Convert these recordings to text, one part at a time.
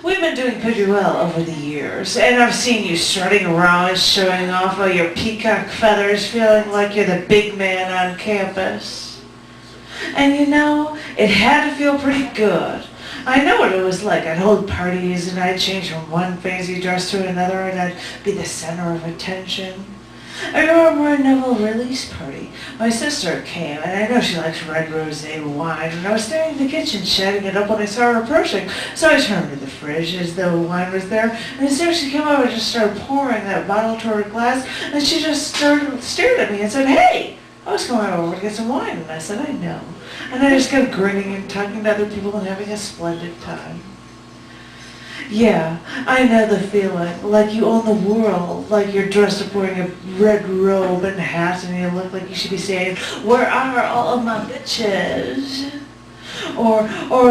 We've been doing pretty well over the years, and I've seen you strutting around, showing off all your peacock feathers, feeling like you're the big man on campus. And you know, it had to feel pretty good. I know what it was like. I'd hold parties, and I'd change from one fancy dress to another, and I'd be the center of attention. I remember a novel release party. My sister came, and I know she likes red rosé wine, and I was standing in the kitchen chatting it up when I saw her approaching. So I turned to the fridge as though wine was there, and as soon as she came over, I just started pouring that bottle to her glass, and she just stared at me and said, "Hey, I was coming over to get some wine," and I said, "I know." And I just kept grinning and talking to other people and having a splendid time. Yeah, I know the feeling, like you own the world, like you're dressed up wearing a red robe and hat and you look like you should be saying, "Where are all of my bitches?" Or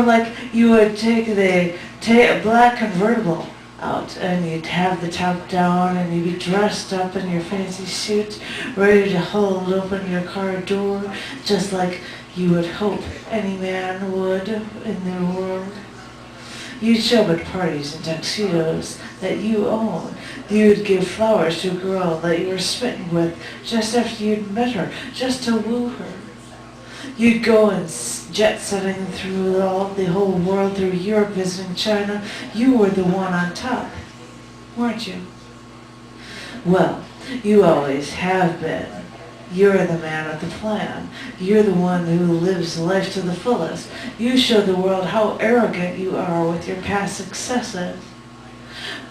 like you would take a black convertible out and you'd have the top down and you'd be dressed up in your fancy suit, ready to hold open your car door, just like you would hope any man would in the world. You'd show up at parties in tuxedos that you own. You'd give flowers to a girl that you were smitten with just after you'd met her, just to woo her. You'd go and jet-setting through the whole world, through Europe, visiting China. You were the one on top, weren't you? Well, you always have been. You're the man with the plan. You're the one who lives life to the fullest. You show the world how arrogant you are with your past successes.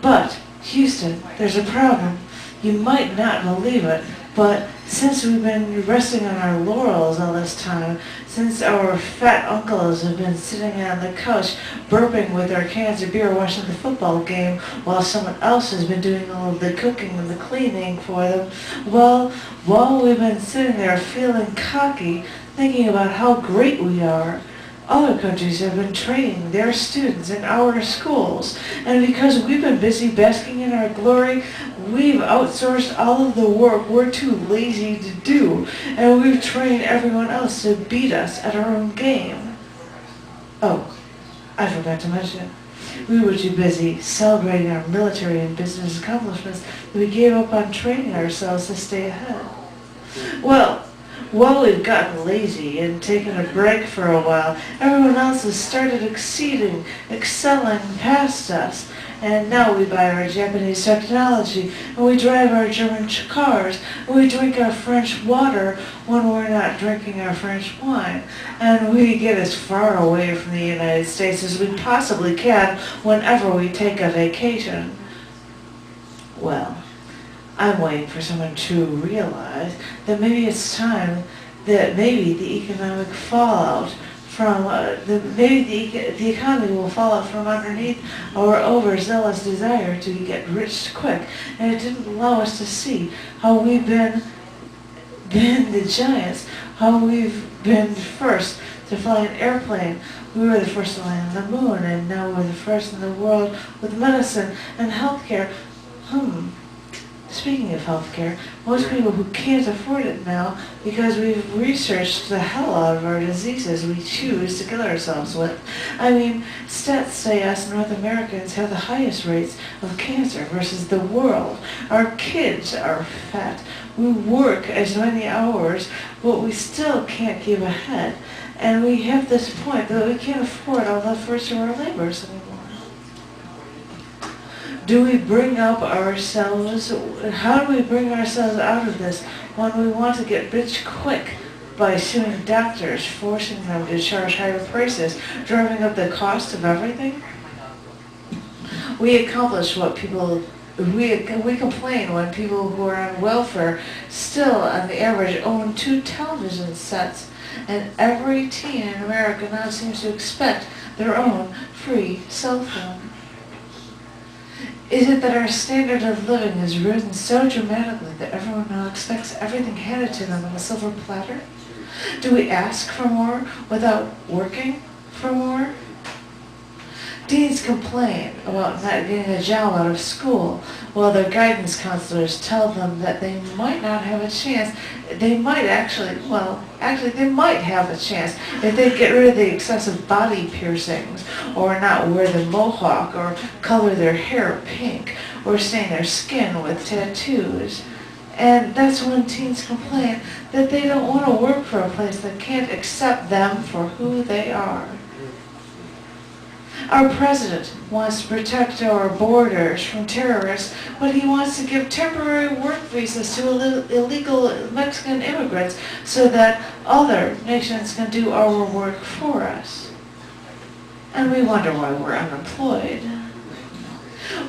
But, Houston, there's a problem. You might not believe it, but since we've been resting on our laurels all this time, since our fat uncles have been sitting on the couch burping with their cans of beer watching the football game while someone else has been doing all of the cooking and the cleaning for them, well, while we've been sitting there feeling cocky, thinking about how great we are, other countries have been training their students in our schools, and because we've been busy basking in our glory, we've outsourced all of the work we're too lazy to do, and we've trained everyone else to beat us at our own game. Oh, I forgot to mention, we were too busy celebrating our military and business accomplishments that we gave up on training ourselves to stay ahead. Well, we've gotten lazy and taken a break for a while, everyone else has started excelling past us. And now we buy our Japanese technology, and we drive our German cars, and we drink our French water when we're not drinking our French wine. And we get as far away from the United States as we possibly can whenever we take a vacation. Well, I'm waiting for someone to realize that maybe it's time that maybe the economic fallout from the economy will fall out from underneath our overzealous desire to get rich quick, and it didn't allow us to see how we've been the giants, how we've been first to fly an airplane. We were the first to land on the moon, and now we're the first in the world with medicine and healthcare. Speaking of healthcare, most people who can't afford it now because we've researched the hell out of our diseases we choose to kill ourselves with. I mean, stats say us North Americans have the highest rates of cancer versus the world. Our kids are fat. We work as many hours, but we still can't keep ahead. And we have this point that we can't afford all the fruits of our labors anymore. Do we bring up ourselves, how do we bring ourselves out of this when we want to get rich quick by suing doctors, forcing them to charge higher prices, driving up the cost of everything? We accomplish what people, we complain when people who are on welfare still on the average own 2 television sets, and every teen in America now seems to expect their own free cell phone. Is it that our standard of living has risen so dramatically that everyone now expects everything handed to them on a silver platter? Do we ask for more without working for more? Teens complain about not getting a job out of school, while their guidance counselors tell them that they might not have a chance. They might actually, they might have a chance if they get rid of the excessive body piercings, or not wear the mohawk, or color their hair pink, or stain their skin with tattoos. And that's when teens complain that they don't want to work for a place that can't accept them for who they are. Our president wants to protect our borders from terrorists, but he wants to give temporary work visas to illegal Mexican immigrants so that other nations can do our work for us. And we wonder why we're unemployed.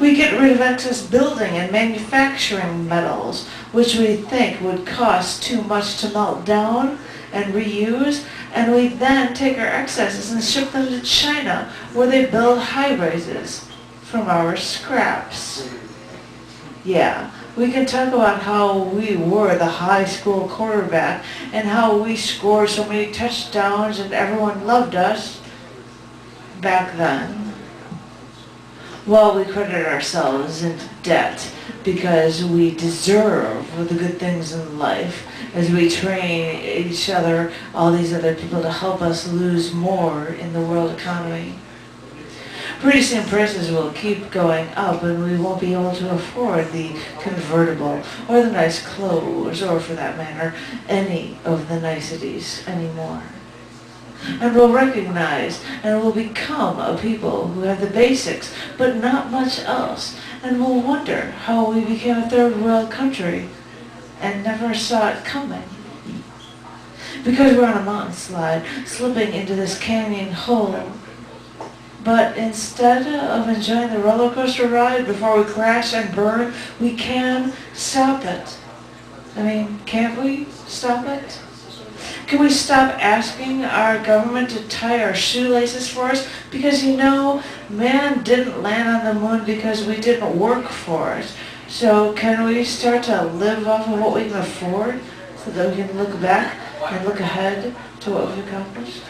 We get rid of excess building and manufacturing metals, which we think would cost too much to melt down and reuse, and we then take our excesses and ship them to China, where they build high-rises from our scraps. Yeah, we can talk about how we were the high school quarterback and how we scored so many touchdowns and everyone loved us back then. Well, we credit ourselves into debt because we deserve the good things in life as we train each other, all these other people, to help us lose more in the world economy. Pretty soon prices will keep going up and we won't be able to afford the convertible or the nice clothes or, for that matter, any of the niceties anymore. And we'll recognize and we'll become a people who have the basics, but not much else. And we'll wonder how we became a third world country and never saw it coming. Because we're on a mountain slide, slipping into this canyon hole. But instead of enjoying the roller coaster ride before we crash and burn, we can stop it. I mean, can't we stop it? Can we stop asking our government to tie our shoelaces for us? Because man didn't land on the moon because we didn't work for it. So can we start to live off of what we can afford so that we can look back and look ahead to what we've accomplished?